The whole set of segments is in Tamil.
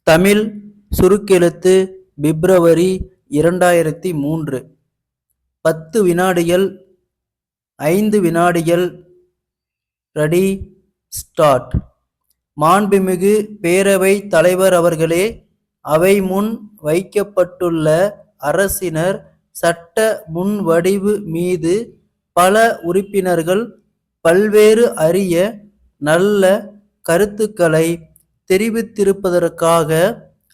தமிழ் சுருக்கெழுத்து பிப்ரவரி 2003. 10 வினாடிகள் 5 வினாடிகள். Ready, start. மாண்புமிகு பேரவைத் தலைவர் அவர்களே, அவை முன் வைக்கப்பட்டுள்ள அரசினர் சட்ட முன்வடிவு மீது பல உறுப்பினர்கள் பல்வேறு அரிய நல்ல கருத்துக்களை தெரிவித்திருப்பதற்காக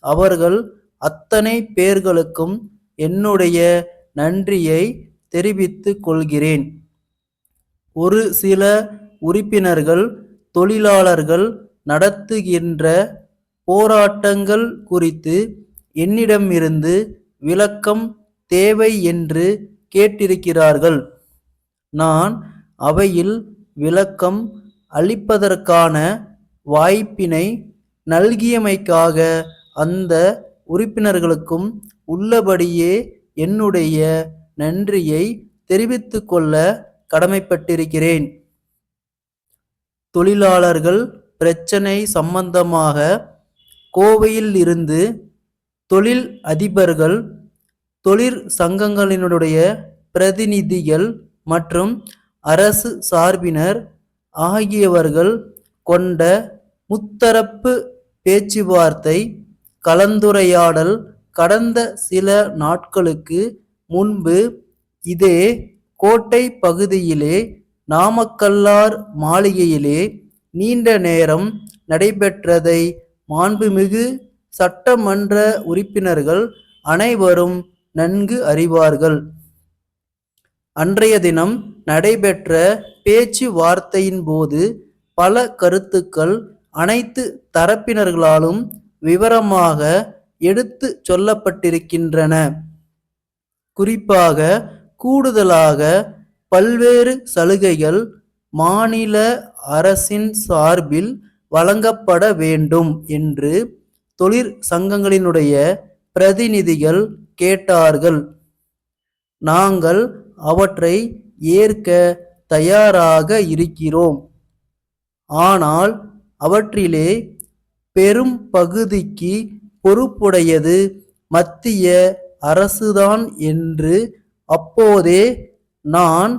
அவர்கள் அத்தனை பேர்களுக்கும் என்னுடைய நன்றியை தெரிவித்துக் கொள்கிறேன். ஒரு சில உறுப்பினர்கள் தொழிலாளர்கள் நடத்துகின்ற போராட்டங்கள் குறித்து என்னிடமிருந்து விளக்கம் தேவை என்று கேட்டிருக்கிறார்கள். நான் அவையில் விளக்கம் அளிப்பதற்கான வாய்ப்பினை நல்கியமைக்காக அந்த உறுப்பினர்களுக்கும் உள்ளபடியே என்னுடைய நன்றியை தெரிவித்துக் கொள்ள கடமைப்பட்டிருக்கிறேன். தொழிலாளர்கள் பிரச்சனை சம்பந்தமாக கோவையில் இருந்து தொழில் அதிபர்கள், தொழிற்சங்கங்களினுடைய பிரதிநிதிகள் மற்றும் அரசு சார்பினர் ஆகியவர்கள் கொண்ட முத்தரப்பு பேச்சுவார்த்தை கலந்துரையாடல் கடந்த சில நாட்களுக்கு முன்பு இதே கோட்டை பகுதியிலே நாமக்கல்லார் மாளிகையிலே நீண்ட நேரம் நடைபெற்றதை மாண்புமிகு சட்டமன்ற உறுப்பினர்கள் அனைவரும் நன்கு அறிவார்கள். அன்றைய தினம் நடைபெற்ற பேச்சுவார்த்தையின் போது பல கருத்துக்கள் அனைத்து தரப்பினர்களாலும் விவரமாக எடுத்து சொல்லப்பட்டிருக்கின்றன. குறிப்பாக கூடுதலாக பல்வேறு சலுகைகள் மாநில அரசின் சார்பில் வழங்கப்பட வேண்டும் என்று தொழிற்சங்கங்களினுடைய பிரதிநிதிகள் கேட்டார்கள். நாங்கள் அவற்றை ஏற்க தயாராக இருக்கிறோம். ஆனால் அவற்றிலே பெரும் பகுதிக்கு பொறுப்புடையது மத்திய அரசுதான் என்று அப்போதே நான்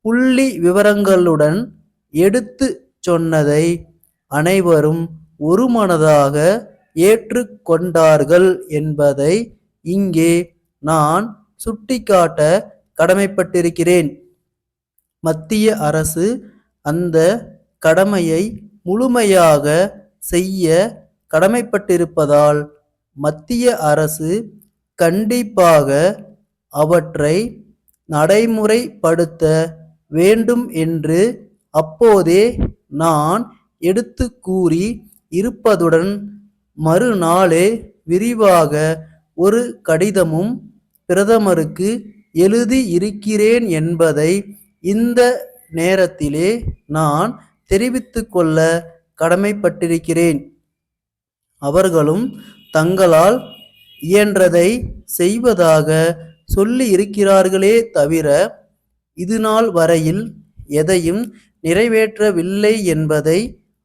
புள்ளி விவரங்களுடன் எடுத்து சொன்னதை அனைவரும் ஒருமனதாக ஏற்றுக்கொண்டார்கள் என்பதை இங்கே நான் சுட்டிக்காட்ட கடமைப்பட்டிருக்கிறேன். மத்திய அரசு அந்த கடமையை முழுமையாக செய்ய கடமைப்பட்டிருப்பதால் மத்திய அரசு கண்டிப்பாக அவற்றை நடைமுறைப்படுத்த வேண்டும் என்று அப்போதே நான் எடுத்து கூறி இருப்பதுடன் மறுநாளே விரிவாக ஒரு கடிதமும் பிரதமருக்கு எழுதி இருக்கிறேன் என்பதை இந்த நேரத்திலே நான் தெரிவித்துக் கொள்ள கடமைப்பட்டிருக்கிறேன். அவர்களும் தங்களால் இயன்றதை செய்வதாக சொல்லி இருக்கிறார்களே தவிர இதுநாள் வரையில் எதையும் நிறைவேற்றவில்லை என்பதை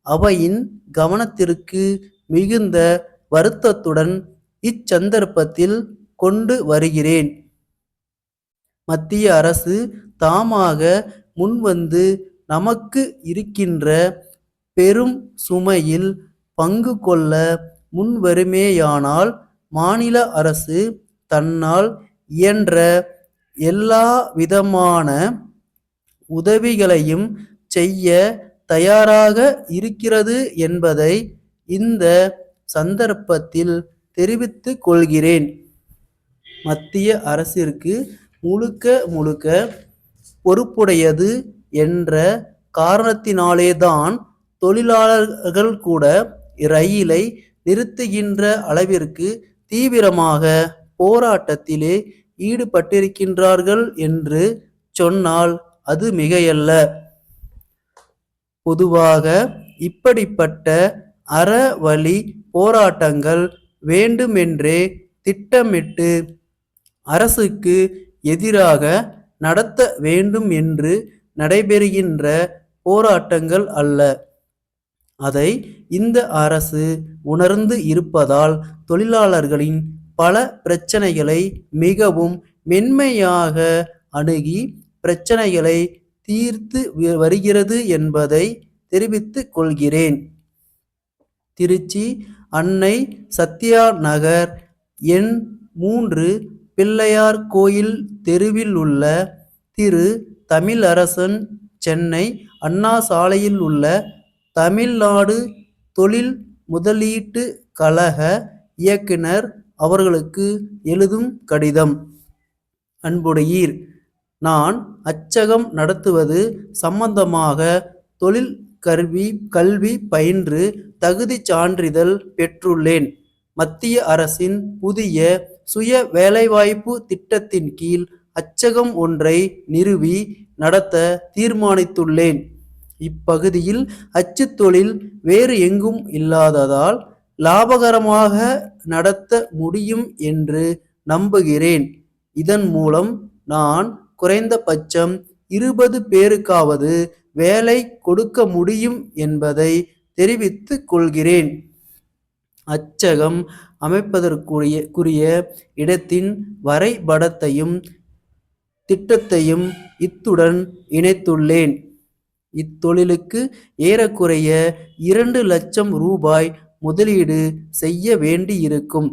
அவையின் கவனத்திற்கு மிகுந்த வருத்தத்துடன் இச்சந்தர்ப்பத்தில் கொண்டு வருகிறேன். மத்திய அரசு தாமாக முன்வந்து நமக்கு இருக்கின்ற பெரும் சுமையில் பங்கு கொள்ள முன்வருமேயானால் மாநில அரசு தன்னால் இயன்ற எல்லா விதமான உதவிகளையும் செய்ய தயாராக இருக்கிறது என்பதை இந்த சந்தர்ப்பத்தில் தெரிவித்துக் கொள்கிறேன். மத்திய அரசிற்கு முழுக்க முழுக்க பொறுப்புடையது என்ற காரணத்தினாலேதான் தொழிலாளர்கள் கூட ரயிலை நிறுத்துகின்ற அளவிற்கு தீவிரமாக போராட்டத்திலே ஈடுபட்டிருக்கின்றார்கள் என்று சொன்னால் அது மிகையல்ல. பொதுவாக இப்படிப்பட்ட அறவழி போராட்டங்கள் வேண்டுமென்றே திட்டமிட்டு அரசுக்கு எதிராக நடத்த வேண்டும் என்று நடைபெறுகின்ற போராட்டங்கள் அல்ல. அதை இந்த அரசு உணர்ந்து இருப்பதால் தொழிலாளர்களின் பல பிரச்சனைகளை மிகவும் மென்மையாக அணுகி பிரச்சனைகளை தீர்த்து வருகிறது என்பதை தெரிவித்துக் கொள்கிறேன். திருச்சி அன்னை சத்யா நகர் எண் 3 பிள்ளையார் கோயில் தெருவில் உள்ள திரு தமிழரசன், சென்னை அண்ணா சாலையில் உள்ள தமிழ்நாடு தொழில் முதலீட்டு கழக இயக்குனர் அவர்களுக்கு எழுதும் கடிதம். அன்புடையீர், நான் அச்சகம் நடத்துவது சம்பந்தமாக தொழில் கல்வி பயின்று தகுதி சான்றிதழ் பெற்றுள்ளேன். மத்திய அரசின் புதிய சுய வேலைவாய்ப்பு திட்டத்தின் கீழ் அச்சகம் ஒன்றை நிறுவி நடத்த தீர்மானித்துள்ளேன். இப்பகுதியில் அச்சு தொழில் வேறு எங்கும் இல்லாததால் லாபகரமாக நடத்த முடியும் என்று நம்புகிறேன். இதன் மூலம் நான் குறைந்தபட்சம் 20 பேருக்காவது வேலை கொடுக்க முடியும் என்பதை தெரிவித்துக் கொள்கிறேன். அச்சகம் அமைப்பதற்குரிய இடத்தின் வரைபடத்தையும் திட்டத்தையும் இத்துடன் இணைத்துள்ளேன். இத்தொழிலுக்கு ஏறக்குறைய 2 லட்சம் ரூபாய் முதலீடு செய்ய வேண்டியிருக்கும்.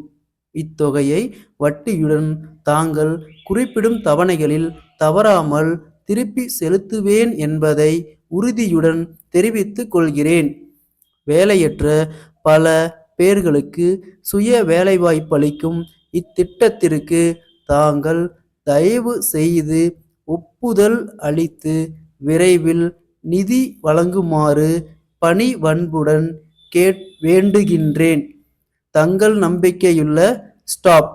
இத்தொகையை வட்டியுடன் தாங்கள் குறிப்பிடும் தவணைகளில் தவறாமல் திருப்பி செலுத்துவேன் என்பதை உறுதியுடன் தெரிவித்துக் கொள்கிறேன். வேலையற்ற பல பேர்களுக்கு சுய வேலைவாய்ப்பளிக்கும் இத்திட்டத்திற்கு தாங்கள் தயவு செய்து ஒப்புதல் அளித்து விரைவில் நிதி வழங்குமாறு பணிவன்புடன் வேண்டுகின்றேன். தங்கள் நம்பிக்கையுள்ள ஸ்டாப்.